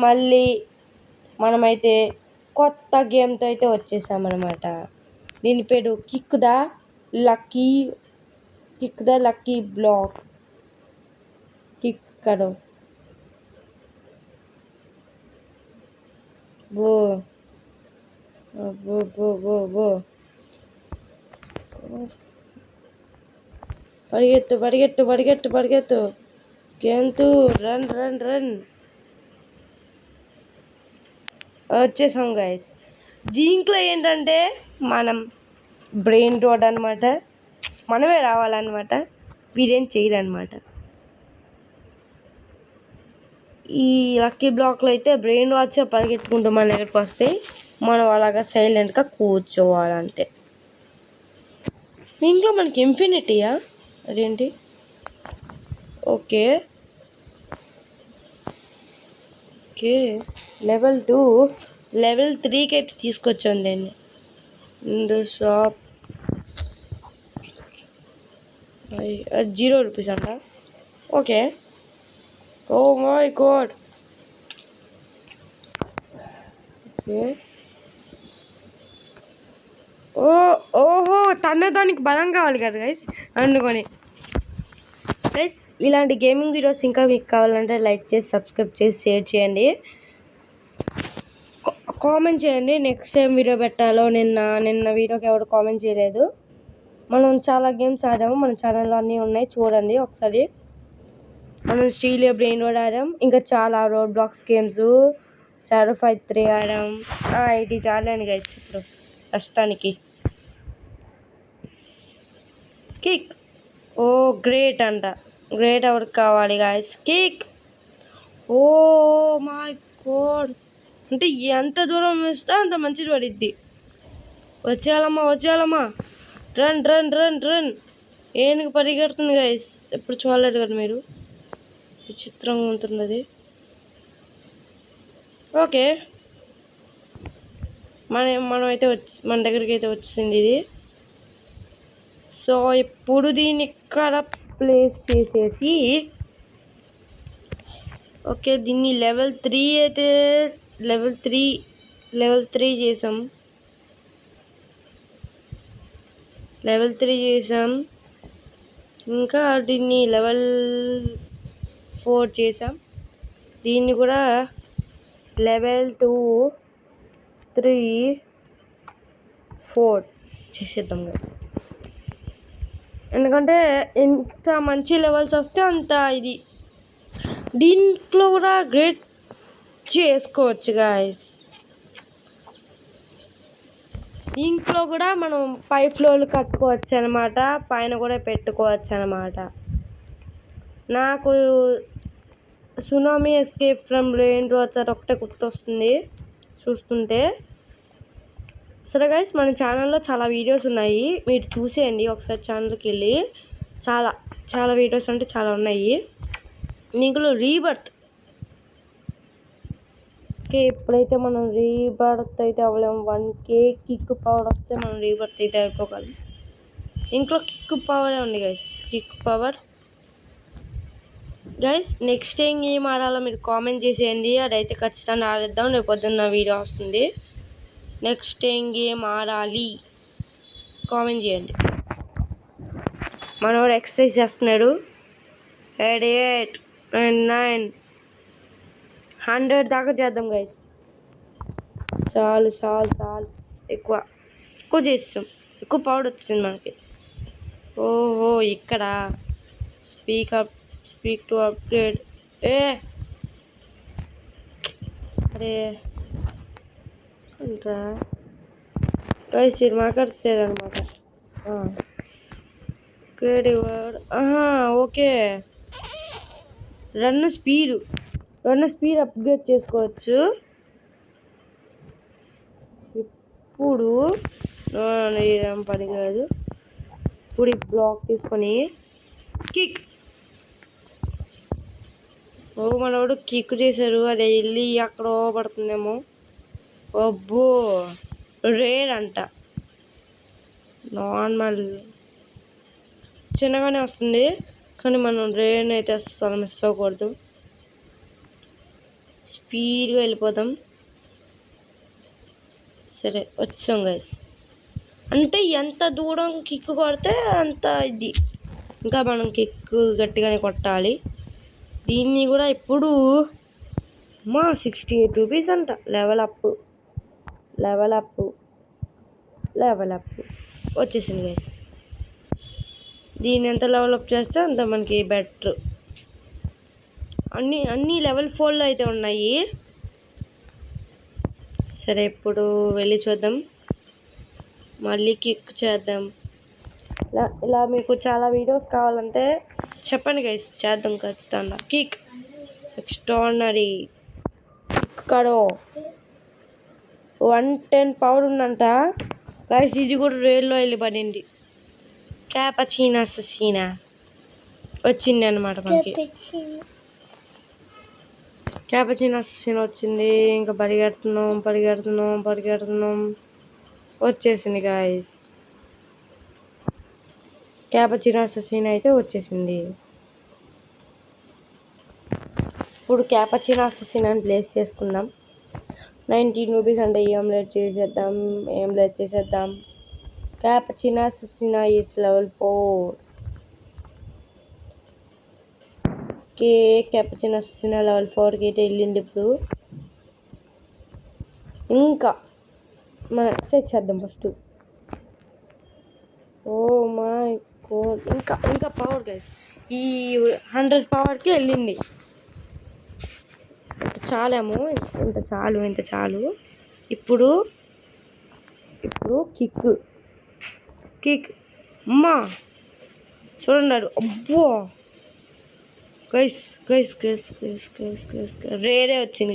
మళ్ళీ మనమైతే కొత్త గేమ్తో అయితే వచ్చేసామన్నమాట. దీని పేరు kick the lucky black. Kick కరో. वो वो పరిగెత్తు గెంతు రన్ వచ్చేసాం గైస్. దీంట్లో ఏంటంటే మనం బ్రెయిన్ రోడ్ అనమాట, మనమే రావాలన్నమాట, వీరేం చేయరన్నమాట. ఈ లక్కీ బ్లాక్లో అయితే బ్రెయిన్ వాచ్ పరిగెత్తుకుంటూ మన దగ్గరికి వస్తాయి, మనం అలాగా సైలెంట్గా కూర్చోవాలంతే. దీంట్లో మనకి ఇన్ఫినిటీయా అదేంటి? ఓకే లెవెల్ 2 లెవెల్ 3కి అయితే తీసుకొచ్చాను దీన్ని. షాప్ 0 రూపీస్ అంట. Okay. Oh my god. Okay. ఓహో దానికి బలం కావాలి కదా గైస్, అందుకొని గైస్ ఇలాంటి గేమింగ్ వీడియోస్ ఇంకా మీకు కావాలంటే లైక్ చేసి సబ్స్క్రైబ్ చేసి షేర్ చేయండి, కామెంట్ చేయండి నెక్స్ట్ టైం వీడియో పెట్టాలో. నిన్న వీడియోకి ఎవరు కామెంట్ చేయలేదు. మనం చాలా గేమ్స్ ఆడాము, మన ఛానల్లో అన్నీ ఉన్నాయి, చూడండి ఒకసారి. మనం స్టీలియో బ్రెయిన్ రోడ్ ఆడాం, ఇంకా చాలా road blocks games, shadow fight 3 ఆడాం. ఇది చాలండి గైస్ ఇప్పుడు ప్రస్తుతానికి. కిక్ గ్రేట్ అంట, గ్రేట్ ఎవరికి కావాలి guys? Kick. Oh my god, అంటే ఎంత దూరం వేస్తే అంత మంచిది పడిద్ది. వచ్చేయాలమ్మా. రన్. ఏనుగు పరిగెడుతుంది గాయస్, ఎప్పుడు చూడలేదు కదా మీరు, విచిత్రంగా ఉంటుంది అది. ఓకే, మనమైతే మన దగ్గరికి అయితే వచ్చింది ఇది. సో ఇప్పుడు దీన్ని ఇక్కడ ప్లేస్ చేసేసి, ఓకే దీన్ని లెవెల్ 3 అయితే లెవెల్ 3 చేసాం. ఇంకా దీన్ని లెవెల్ 4 చేసాం. దీన్ని కూడా లెవెల్ 2, 3, 4 చేసేద్దాం కదా, ఎందుకంటే ఎంత మంచి లెవెల్స్ వస్తే అంత ఇది. దీంట్లో కూడా గ్రేట్ చేసుకోవచ్చు గాయస్. దీంట్లో కూడా మనం 5 ఫ్లోర్లు కట్టుకోవచ్చు అనమాట, పైన కూడా పెట్టుకోవచ్చు అనమాట. నాకు tsunami escape from brain road ఒకటే గుర్తొస్తుంది చూస్తుంటే. సరే గైస్, మన ఛానల్లో చాలా వీడియోస్ ఉన్నాయి, మీరు చూసేయండి ఒకసారి ఛానల్కి వెళ్ళి. చాలా వీడియోస్ అంటే చాలా ఉన్నాయి. దీంట్లో రీబర్త్. ఓకే, ఇప్పుడైతే మనం రీబర్త్ అయితే అవ్వలేము. 1K కిక్ పవర్ వస్తే మనం రీబర్త్ అయితే అయిపోగలం. ఇంట్లో కిక్ పవరే ఉంది guys, kick power. Guys next ఏం ఆడాలో మీరు కామెంట్ చేసేయండి, అదైతే ఖచ్చితంగా ఆడేద్దాం. రేపు పొద్దున్న వీడియో వస్తుంది. నెక్స్ట్ ఏం ఆడాలి కామెంట్ చేయండి. మనోడు ఎక్సర్సైజ్ చేస్తున్నాడు. 88, 99, 100 దాకా చేద్దాం గైస్. చాలు ఎక్కువ చేస్తాం, ఎక్కువ పవర్ వచ్చింది మనకి. ఓహో ఇక్కడ స్పీక్ టు అప్గ్రేడ్. అరే అంటా గైస్ ఇది మాట్లాడతారు అనమాట. ఓకే, రన్ స్పీడ్ అప్గ్రేడ్ చేసుకోవచ్చు. ఇప్పుడు ఏం పని కాదు. ఇప్పుడు ఈ బ్లాక్ తీసుకొని కిక్. మనోడు కిక్ చేశారు, అది వెళ్ళి అక్కడ పడుతుందేమో. అబ్బో రేర్ అంట, నార్మల్ చిన్నగానే వస్తుంది, కానీ మనం రేర్ని అయితే అసలు మిస్ అవ్వకూడదు. స్పీడ్గా వెళ్ళిపోదాం. సరే వచ్చాం గైస్. అంటే ఎంత దూరం కిక్ కొడితే అంత ఇది, ఇంకా మనం కిక్ గట్టిగానే కొట్టాలి. దీన్ని కూడా ఇప్పుడు 68 రూపీస్ అంట. లెవెల్ అప్ వచ్చేసింది గైస్. దీన్ని ఎంత లెవెల్ అప్ చేస్తే అంత మనకి బెటర్. అన్నీ లెవెల్ 4లో అయితే ఉన్నాయి. సరే ఇప్పుడు వెళ్ళి చూద్దాం, మళ్ళీ కిక్ చేద్దాం. ఇలా మీకు చాలా వీడియోస్ కావాలంటే చెప్పండి గైస్, చేద్దాం ఖచ్చితంగా. కిక్ ఎక్స్ట్రాడినరీ కడో 110 పవర్ ఉందంట గైస్. ఇది కూడా రేల్లో వెళ్ళి పడింది. క్యాపచీనా అససినా వచ్చింది అనమాట మనకి. క్యాపచీనా అససినా వచ్చింది. ఇంకా పరిగెడుతున్నాం. వచ్చేసింది గాయస్. క్యాపచీనా అససినా అయితే వచ్చేసింది. ఇప్పుడు క్యాపచీనా అససినాని ప్లేస్ చేసుకుందాం. 19 రూపీస్ అంటే ఆమ్లెట్ చేసేద్దాం. క్యాపచీనా అససినా ఈస్ లెవెల్ 4. ఓకే, క్యాపచీనా అససినా లెవెల్ 4కి అయితే వెళ్ళింది. ఇప్పుడు ఇంకా మనం ఎక్సర్సైజ్ చేద్దాం ఫస్ట్. ఓ మై గాడ్, ఇంకా పవర్ గైస్. ఈ 100 పవర్కి వెళ్ళింది. ఇంత చాలు. ఇప్పుడు కిక్ అమ్మా చూడండి. అబ్బో గైస్ రేరే వచ్చింది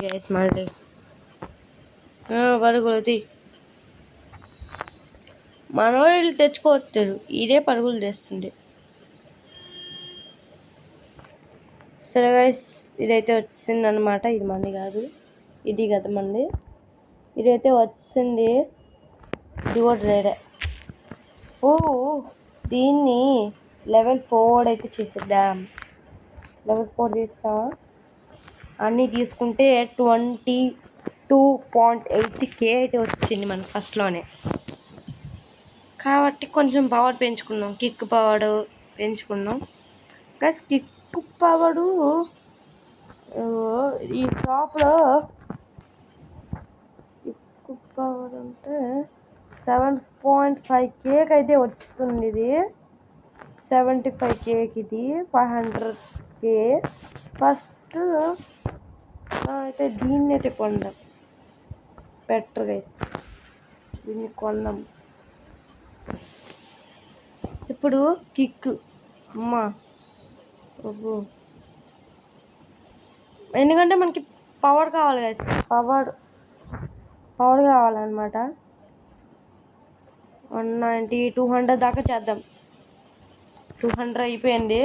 గైస్. మళ్ళీ పరుగులది మనోళ్ళు తెచ్చుకోవచ్చు. ఇదే పరుగులు చేస్తుంది. సరే గైస్, ఇదైతే వచ్చింది అనమాట. ఇది మంది కాదు, ఇది కదా మంది. ఇదైతే వచ్చింది. ఇది కూడా రేడే. దీన్ని లెవెల్ 4 అయితే చేసేద్దాం. లెవెల్ 4 చేస్తాం. అన్నీ తీసుకుంటే 22.8k అయితే వచ్చింది మనకు ఫస్ట్లోనే. కాబట్టి కొంచెం పవర్ పెంచుకున్నాం. కిక్ పవర్ పెంచుకున్నాం ప్లస్ కిక్ పవరు ఈ షాప్లో కిక్ పవర్ అంటే 7.5k అయితే వస్తుంది. ఇది 75kకి, ఇది 500k. ఫస్ట్ అయితే దీన్ని అయితే కొందాం. బెటర్ గైస్, దీన్ని కొందాం. ఇప్పుడు కిక్ అమ్మా ఎందుకంటే మనకి పవర్ కావాలి గైస్. పవర్ కావాలన్నమాట. 190 200 దాకా చేద్దాం. 200 అయిపోయింది.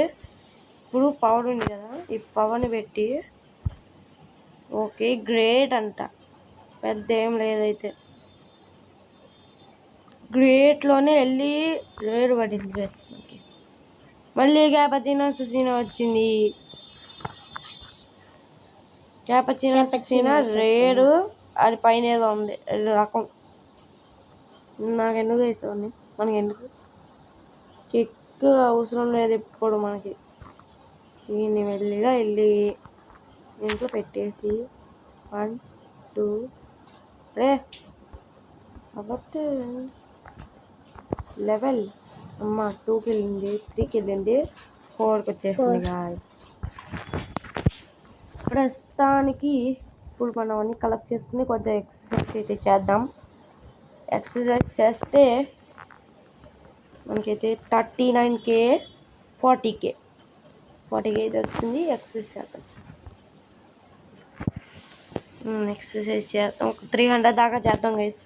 ఇప్పుడు పవర్ ఉంది కదా, ఈ పవర్ని పెట్టి ఓకే గ్రేట్ అంట. పెద్ద ఏం లేదైతే గ్రేట్లోనే వెళ్ళి రేడు పడింది గైస్ మనకి. మళ్ళీ క్యాపచీనా అససినా వచ్చింది. క్యాపచీనా అససినా రేడు, అది పైన ఏదో ఉంది రకం. నాకెందుకు వేసేవాడిని, మనకి ఎందుకు కిక్ అవసరం లేదు ఇప్పుడు మనకి. దీన్ని మెల్లిగా వెళ్ళి ఇంట్లో పెట్టేసి 1 2 అవతే లెవెల్ అమ్మ 2కి వెళ్ళింది, 3కి వెళ్ళింది, 4కి వచ్చేసింది గాయస్. ప్రస్తుతానికి ఇప్పుడు మనం అన్ని కలెక్ట్ చేసుకుని కొంచెం ఎక్సర్సైజ్ అయితే చేద్దాం. ఎక్సర్సైజ్ చేస్తే మనకైతే 39k 40k అయితే వచ్చింది. ఎక్సర్సైజ్ చేద్దాం. ఒక 300 దాకా చేద్దాం గైస్.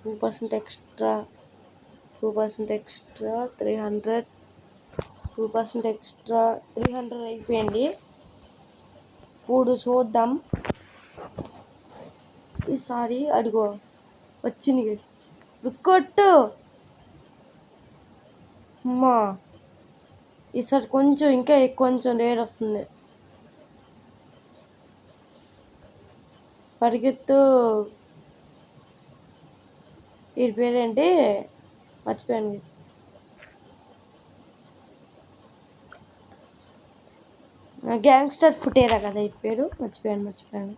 2% ఎక్స్ట్రా 300 ఎక్స్ట్రా 300 అయిపోయింది. ఇప్పుడు చూద్దాం. ఈసారి అడిగో వచ్చింది గైస్. కొట్టు అమ్మా ఈసారి కొంచెం ఇంకా కొంచెం రేట్ వస్తుంది. పరిగెత్తు. ఈ పేరేంటి మర్చిపోయాను గైస్. గ్యాంగ్స్టర్ ఫుటేరా కదా ఈ పేరు, మర్చిపోయాను.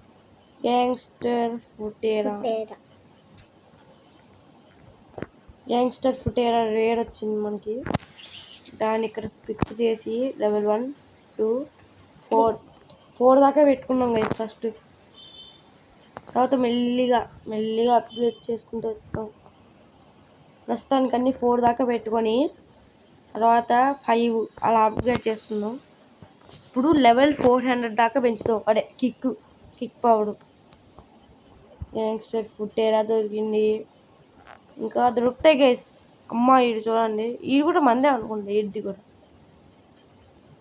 గ్యాంగ్స్టర్ ఫుటేరా రేడ్ వచ్చింది మనకి. దాన్ని ఇక్కడ పిక్ చేసి లెవెల్ 1, 2, 4 దాకా పెట్టుకున్నాం గైస్ ఫస్ట్. తర్వాత మెల్లిగా అప్గ్రేడ్ చేసుకుంటూ వస్తాం. ప్రస్తుతానికి అన్నీ 4 దాకా పెట్టుకొని తర్వాత 5 అలా అప్గ్రేడ్ చేసుకుందాం. ఇప్పుడు లెవెల్ 400 దాకా పెంచుతాం. అదే కిక్ పవర్. గ్యాంగ్స్టర్ ఫుటేరా దొరికింది. ఇంకా దొరుకుతాయి గైస్. అమ్మ ఈడు చూడండి, ఈడు కూడా మందే అనుకుంటా. ఈడిది కూడా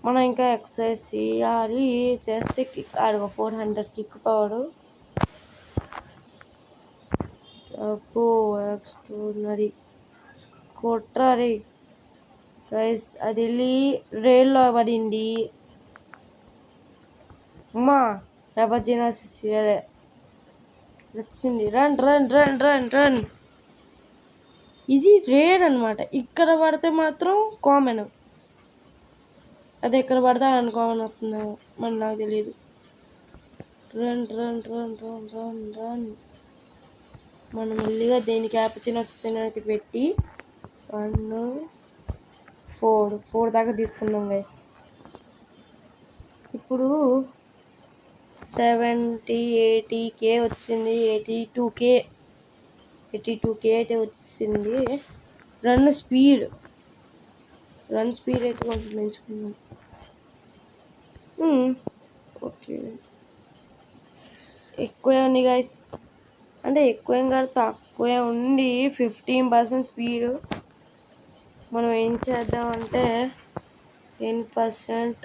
మనం ఇంకా ఎక్సర్సైజ్ చేయాలి. చేస్తే కిక్ 400 కిక్ పవర్. ఎక్స్ట్రాడినరీ కొట్రారి గైస్. అది వెళ్ళి రైల్లో పడింది. అమ్మా రెబజినాసిస్ వచ్చింది. రన్. ఇది రేర్ అనమాట. ఇక్కడ పడితే మాత్రం కామన్. అది ఎక్కడ పడితే అన్కామన్ అవుతుందేమో మరి నాకు తెలియదు. రన్. మనం మెల్లిగా దేని క్యాపచినోకి పెట్టి 1, 4 దాకా తీసుకున్నాం గైస్. ఇప్పుడు 70, 80K వచ్చింది. 82K అయితే వచ్చింది. రన్ స్పీడ్ అయితే కొంచెం పెంచుకున్నాం. ఓకే, ఎక్కువే ఉంది గైస్. అంటే ఎక్కువేం కాదు, తక్కువే ఉంది. 15% స్పీడ్. మనం ఏం చేద్దామంటే 10%,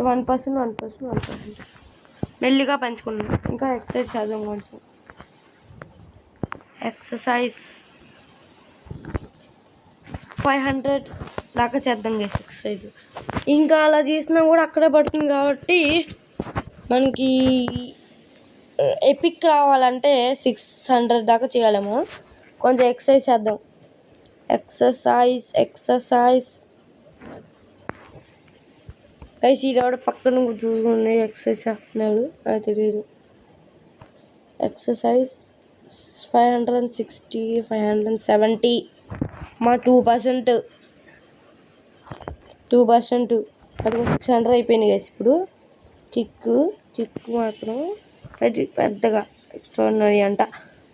1% మెల్లిగా పెంచుకున్నాం. ఇంకా ఎక్సర్సైజ్ చేద్దాం కొంచెం. ఎక్సర్సైజ్ 500 దాకా చేద్దాం గైస్ ఎక్సర్సైజ్. ఇంకా అలా చేసినా కూడా అక్కడే పడుతుంది కాబట్టి మనకి ఎపిక్ రావాలంటే 600 దాకా చేయాలేమో. కొంచెం ఎక్సర్సైజ్ చేద్దాం. Exercise guys. ఈరోజు పక్కన చూసుకుని ఎక్సర్సైజ్ చేస్తున్నాడు, అది తెలియదు. ఎక్సర్సైజ్ 560, 570 మా 2%. అది 600 అయిపోయింది గైస్. ఇప్పుడు కిక్ మాత్రం పెద్దగా ఎక్స్ట్రాడినరీ అంట.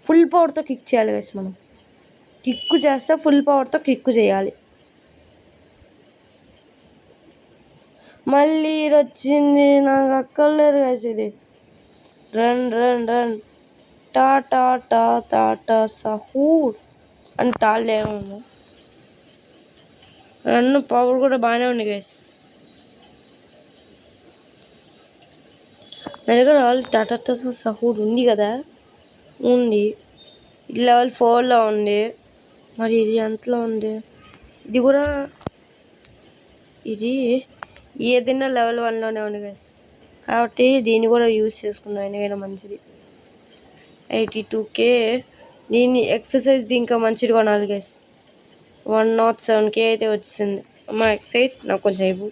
ఫుల్ పవర్తో కిక్ చేయాలి గైస్. మనం కిక్ చేస్తే ఫుల్ పవర్తో కిక్ చేయాలి. మళ్ళీ వచ్చింది, నాకు అక్కర్లేదు గైస్ ఇది. రన్. టాటా సహూర్ అని తాళేమో. రన్ పవర్ కూడా బాగానే ఉంది గైస్. నా దగ్గర టాటా సహూర్ ఉంది కదా, ఉంది. లెవెల్ 4లో ఉంది. మరి ఇది ఎంతలో ఉంది? ఇది కూడా ఏదైనా లెవెల్ 1లోనే ఉంది గైస్. కాబట్టి దీన్ని కూడా యూజ్ చేసుకున్నాం, ఎందుకైనా మంచిది. 82K. దీన్ని ఎక్సర్సైజ్ ఇంకా మంచిది కొనాలి గైస్. 107K అయితే వచ్చింది. మా ఎక్సర్సైజ్ నాకు కొంచెం అయిపో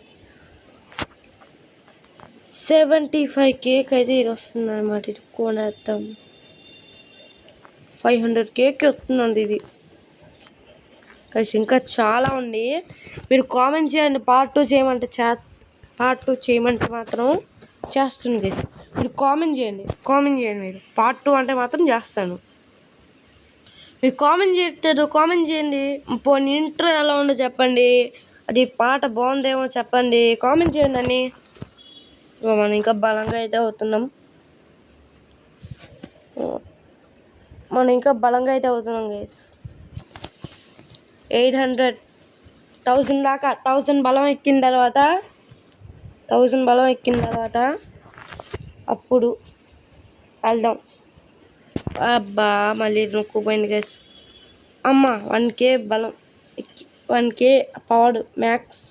75K అయితే ఇది వస్తుంది అనమాట. ఇది కొనేద్దాం. 500Kకి వస్తుందండి ఇది గైస్. ఇంకా చాలా ఉంది. మీరు కామెంట్ చేయండి. పార్ట్ 2 చేయమంటే మాత్రం చేస్తాను గైస్. మీరు కామెంట్ చేయండి. మీరు పార్ట్ 2 అంటే మాత్రం చేస్తాను. మీరు కామెంట్ చేయండి. పోనీ ఇంట్రో ఎలా ఉందో చెప్పండి. అది పాట బాగుందేమో చెప్పండి. కామెంట్ చేయండి అని. మనం ఇంకా బలంగా అయితే అవుతున్నాం. గైస్. 800, 1000 దాకా. 1000 బలం ఎక్కిన తర్వాత అప్పుడు వెళ్దాం. అబ్బా మళ్ళీ నొక్కుపోయింది గైస్. అమ్మ 1K బలం 1K పవర్ మ్యాక్స్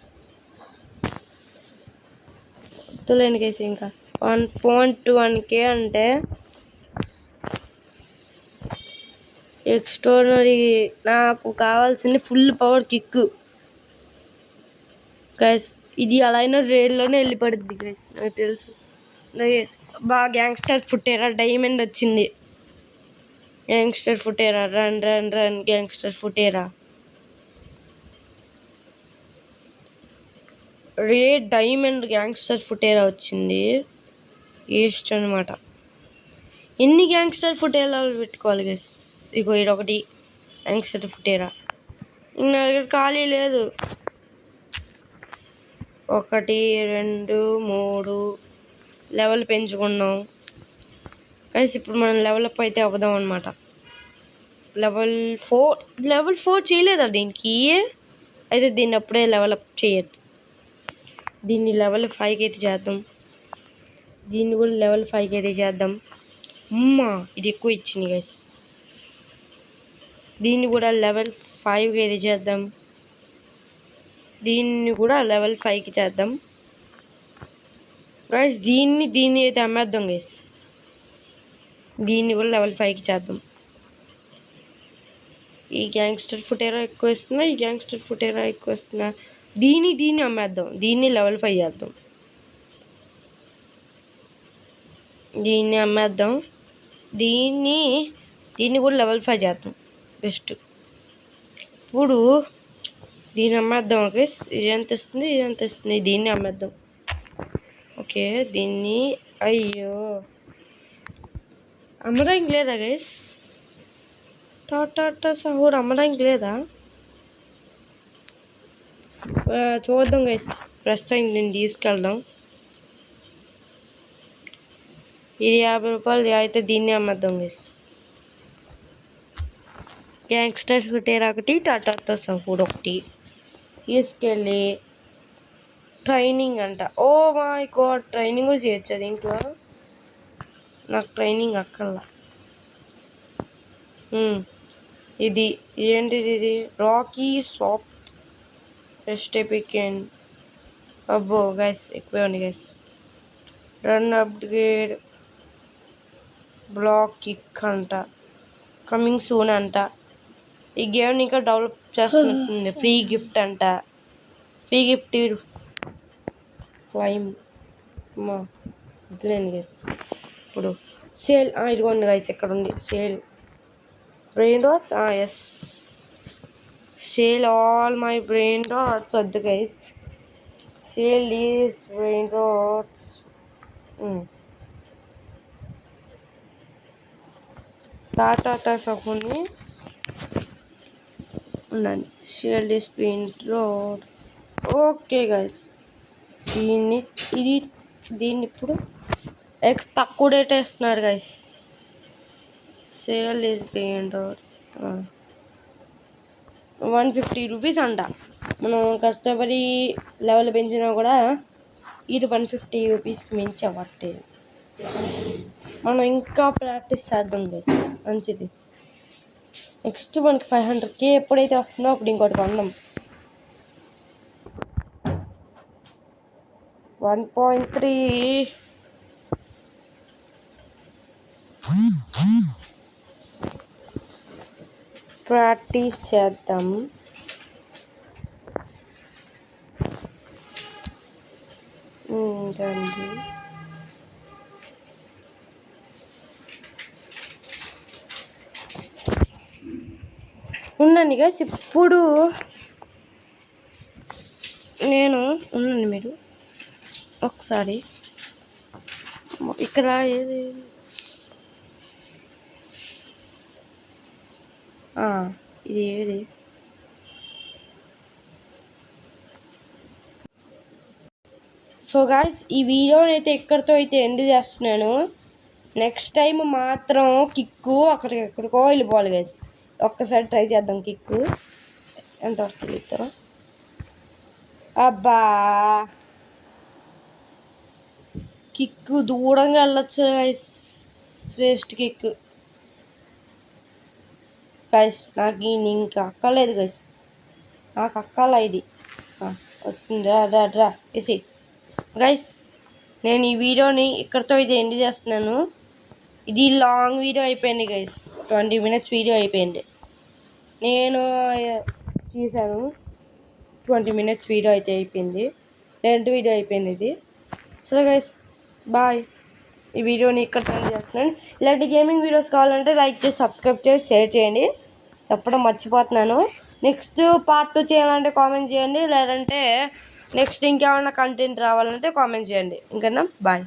తెలియని కేసు ఇంకా 1.1K అంటే ఎక్స్ట్రాడనరీ. నాకు కావాల్సింది ఫుల్ పవర్ కిక్ గైస్. ఇది అలా అయినా రేట్లోనే వెళ్ళిపడుద్ది గైస్, నాకు తెలుసు. బాగా గ్యాంగ్స్టర్ ఫుటేరా డైమండ్ వచ్చింది. గ్యాంగ్స్టర్ ఫుటేరా రన్ రన్ రన్ గ్యాంగ్స్టర్ ఫుటేరా రే డైమండ్ గ్యాంగ్స్టర్ ఫుటేరా వచ్చింది. ఈస్ట్ అనమాట. ఎన్ని గ్యాంగ్స్టర్ ఫుటేరాలు పెట్టుకోవాలి గైస్? ఇగో ఇదొకటి గ్యాంగ్స్టర్ ఫుటేరా. ఇంక నా దగ్గర ఖాళీ లేదు. 1 2 3 లెవెల్ పెంచుకున్నాం గైస్. ఇప్పుడు మనం లెవెల్ అప్ అయితే అవ్వదాం అనమాట. లెవెల్ 4 చేయలేదా దీనికి? అయితే దీన్ని అప్పుడే లెవెల్ అప్ చేయొద్దు. దీన్ని లెవెల్ 5కి అయితే చేద్దాం. దీన్ని కూడా లెవెల్ 5కి అయితే చేద్దాం. అమ్మా ఇది ఎక్కువ ఇచ్చింది గైస్. దీన్ని కూడా లెవెల్ 5కి అయితే చేద్దాం. దీన్ని కూడా లెవెల్ 5కి చేద్దాం గైస్. దీన్ని అయితే అమ్మేద్దాం గైస్. దీన్ని కూడా లెవెల్ 5కి చేద్దాం. ఈ గ్యాంగ్స్టర్ ఫుటేరా ఎక్కువ ఇస్తున్నా, ఈ గ్యాంగ్స్టర్ ఫుటేరా ఎక్కువ ఇస్తున్నా. దీన్ని అమ్మేద్దాం. దీన్ని లెవెల్ 5 చేద్దాం. దీన్ని అమ్మేద్దాం. దీన్ని కూడా లెవెల్ 5 చేద్దాం బెస్ట్. ఇప్పుడు దీన్ని అమ్మేద్దాం. ఓకే, ఇది ఎంత ఇస్తుంది, ఇది ఎంత ఇస్తుంది. దీన్ని అమ్మేద్దాం. ఓకే, దీన్ని అయ్యో అమ్మడానికి లేదా గైస్? టాటా సహూర్ అమ్మడానికి లేదా? చూద్దాం గైస్. ప్రస్తుతం దీన్ని తీసుకెళ్దాం. ఇది 50 రూపాయలు అయితే దీన్ని అమ్మేద్దాం గైస్. గ్యాంగ్స్టర్ ఫుటేరా ఒకటి, టాటా సహూర్ ఒకటి తీసుకెళ్ళి ట్రైనింగ్ అంట. ఓ మై గాడ్, ట్రైనింగ్ కూడా చేయొచ్చు దీంట్లో. నాకు ట్రైనింగ్ అక్కర్లా. ఇది ఏంటిది? ఇది రాకీ షాప్ ఎస్టేపికెన్. అబ్బో గైస్ ఎక్కువే ఉంది guys. Run upgrade block kick అంట, కమింగ్ సూన్ అంట. ఈ గేమ్ని ఇంకా డెవలప్ చేస్తున్నట్టుంది. ఫ్రీ గిఫ్ట్ అంట. ఫ్రీ గిఫ్ట్ క్లైమ్ వదిలేండి గైస్. ఇప్పుడు సేల్ ఇదిగోండి గైస్. ఎక్కడ ఉంది sale? Brain rots. Yes, sale all my brain rots. వద్దు guys, sale is brain rots. టాటా సహూర్ని ఉండండి. Sale is brain rot. Okay guys, దీన్ని ఇప్పుడు తక్కువ రేట్ వేస్తున్నారు guys. Sale is brain rot 150 rupees అంట. మనం కష్టపడి లెవెల్ పెంచినా కూడా ఇది 150 రూపీస్కి మించి అవ్వట్లేదు. మనం ఇంకా ప్రాక్టీస్ చేద్దాం గైస్. మంచిది. నెక్స్ట్ మనకి 500K ఎప్పుడైతే వస్తుందో అప్పుడు ఇంకోటి కొందాం. 1.3 ప్రాక్టీస్ చేద్దాం. రండి. ఉండండి గైస్. ఇప్పుడు ఉండండి మీరు ఒకసారి ఇక్కడ ఏది ఇది ఏది? సో గాయ్స్, ఈ వీడియోని అయితే ఇక్కడితో అయితే ఎండ్ చేస్తున్నాను. నెక్స్ట్ టైం మాత్రం కిక్కు ఎక్కడికో వెళ్ళిపోవాలి గైస్. ఒక్కసారి ట్రై చేద్దాం. కిక్కు ఎంత వస్తుంది ఇస్తారా? అబ్బా, కిక్కు దూరంగా వెళ్ళొచ్చు గైస్. Waste kick. గైస్ నాకు ఈ ఇంకా అక్కర్లేదు గైస్, నాకు అక్కర్లా ఇది. వస్తుంది రా వేసి. గైస్ నేను ఈ వీడియోని ఇక్కడితో ఇది ఎండ్ చేస్తున్నాను. ఇది లాంగ్ వీడియో అయిపోయింది గైస్, 20 minutes వీడియో అయిపోయింది. నేను చేశాను 20 minutes వీడియో అయితే అయిపోయింది, లెంత్ వీడియో అయిపోయింది ఇది. సరే గైస్ బాయ్, ఈ వీడియోని ఇక్కడ ఎండ్ చేస్తున్నాను. ఇలాంటి గేమింగ్ వీడియోస్ కావాలంటే లైక్ చేసి సబ్స్క్రైబ్ చేసి షేర్ చేయండి. చెప్పడం మర్చిపోతున్నాను. నెక్స్ట్ పార్ట్ 2 చేయాలంటే కామెంట్ చేయండి, లేదంటే నెక్స్ట్ ఇంకేమైనా కంటెంట్ రావాలంటే కామెంట్ చేయండి. ఇంకన్నా బాయ్.